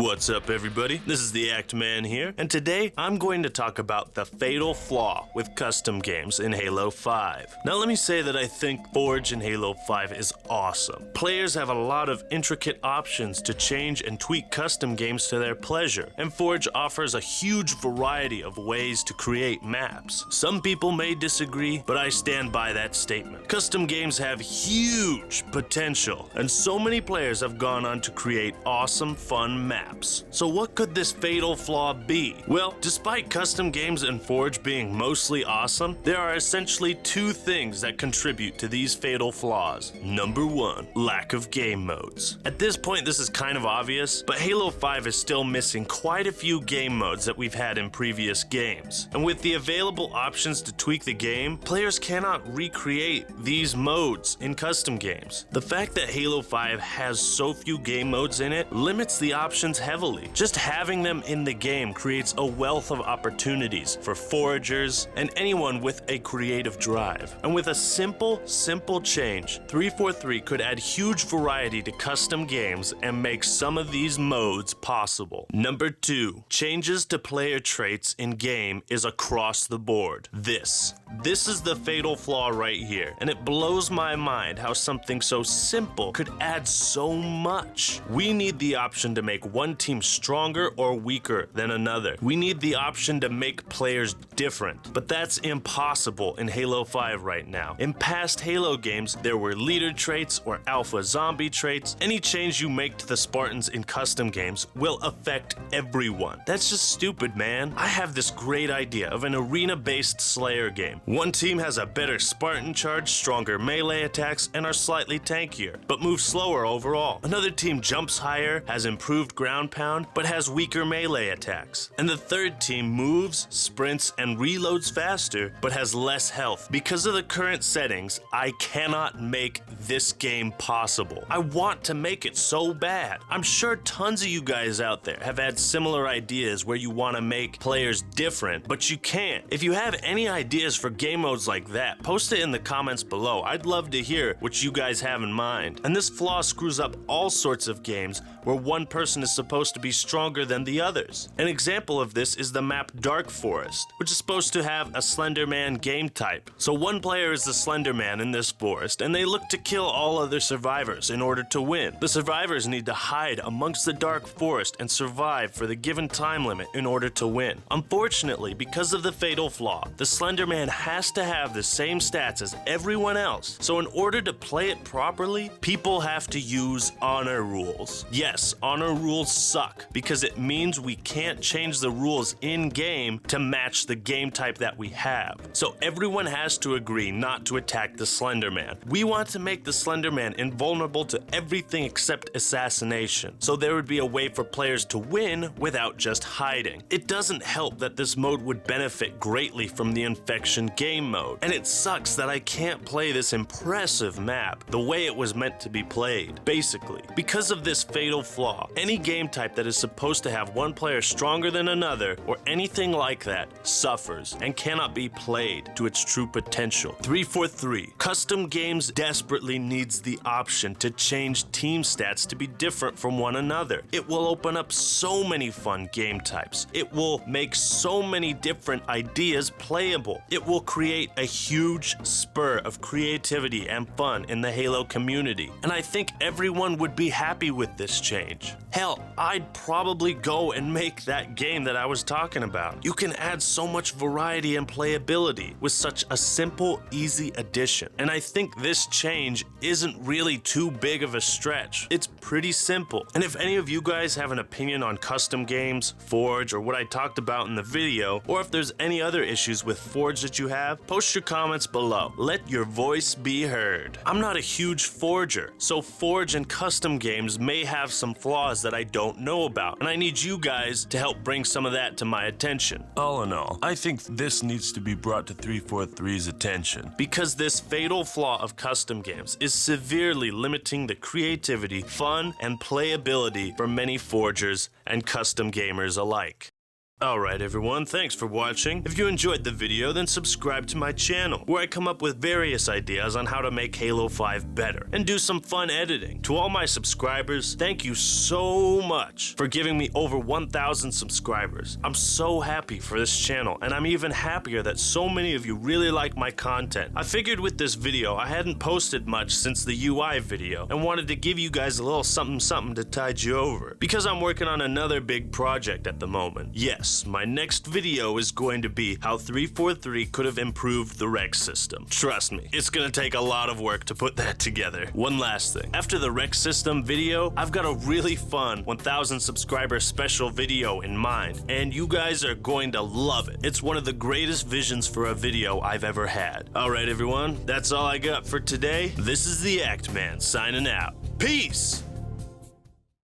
What's up, everybody? This is the Act Man here, and today I'm going to talk about the fatal flaw with custom games in Halo 5. Now let me say that I think Forge in Halo 5 is awesome. Players have a lot of intricate options to change and tweak custom games to their pleasure, and Forge offers a huge variety of ways to create maps. Some people may disagree, but I stand by that statement. Custom games have huge potential, and so many players have gone on to create awesome, fun maps. So what could this fatal flaw be? Well, despite custom games in Forge being mostly awesome, there are essentially two things that contribute to these fatal flaws. Number one, lack of game modes. At this point, this is kind of obvious, but Halo 5 is still missing quite a few game modes that we've had in previous games. And with the available options to tweak the game, players cannot recreate these modes in custom games. The fact that Halo 5 has so few game modes in it limits the options heavily. Just having them in the game creates a wealth of opportunities for foragers and anyone with a creative drive. And with a simple change, 343 could add huge variety to custom games and make some of these modes possible. Number two, changes to player traits in game is across the board. This is the fatal flaw right here, and it blows my mind how something so simple could add so much. We need the option to make one team stronger or weaker than another. We need the option to make players different, but that's impossible in Halo 5 right now. In past Halo games, there were leader traits or alpha zombie traits. Any change you make to the Spartans in custom games will affect everyone. That's just stupid, man. I have this great idea of an arena-based Slayer game. One team has a better Spartan charge, stronger melee attacks, and are slightly tankier, but move slower overall. Another team jumps higher, has improved ground pound, but has weaker melee attacks. And the third team moves, sprints, and reloads faster, but has less health. Because of the current settings, I cannot make this game possible. I want to make it so bad. I'm sure tons of you guys out there have had similar ideas where you want to make players different, but you can't. If you have any ideas for game modes like that, post it in the comments below. I'd love to hear what you guys have in mind. And this flaw screws up all sorts of games where one person is supposed to be stronger than the others. An example of this is the map Dark Forest, which is supposed to have a Slender Man game type. So one player is the Slender Man in this forest, and they look to kill all other survivors in order to win. The survivors need to hide amongst the Dark Forest and survive for the given time limit in order to win. Unfortunately, because of the fatal flaw, the Slender Man has to have the same stats as everyone else. So in order to play it properly, people have to use honor rules. Yes, honor rules suck because it means we can't change the rules in-game to match the game type that we have. So everyone has to agree not to attack the Slender Man. We want to make the Slender Man invulnerable to everything except assassination, so there would be a way for players to win without just hiding. It doesn't help that this mode would benefit greatly from the infection game mode, and it sucks that I can't play this impressive map the way it was meant to be played. Basically, because of this fatal flaw, any game type that is supposed to have one player stronger than another or anything like that suffers and cannot be played to its true potential. 343. Custom games desperately needs the option to change team stats to be different from one another. It will open up so many fun game types. It will make so many different ideas playable. It will create a huge spur of creativity and fun in the Halo community. And I think everyone would be happy with this change. Hell, I'd probably go and make that game that I was talking about. You can add so much variety and playability with such a simple, easy addition. And I think this change isn't really too big of a stretch. It's pretty simple. And if any of you guys have an opinion on custom games, Forge, or what I talked about in the video, or if there's any other issues with Forge that you have, post your comments below. Let your voice be heard. I'm not a huge forger, so Forge and custom games may have some flaws that I don't know about, and I need you guys to help bring some of that to my attention. All in all, I think this needs to be brought to 343's attention, because this fatal flaw of custom games is severely limiting the creativity, fun, and playability for many forgers and custom gamers alike. Alright everyone, thanks for watching. If you enjoyed the video, then subscribe to my channel, where I come up with various ideas on how to make Halo 5 better, and do some fun editing. To all my subscribers, thank you so much for giving me over 1,000 subscribers. I'm so happy for this channel, and I'm even happier that so many of you really like my content. I figured with this video, I hadn't posted much since the UI video, and wanted to give you guys a little something to tide you over, because I'm working on another big project at the moment. Yes, my next video is going to be how 343 could have improved the rec system. Trust me, it's gonna take a lot of work to put that together. One last thing, after the rec system video, I've got a really fun 1,000 subscriber special video in mind, and you guys are going to love it. It's one of the greatest visions for a video I've ever had. Alright everyone, that's all I got for today. This is the Act Man signing out. Peace!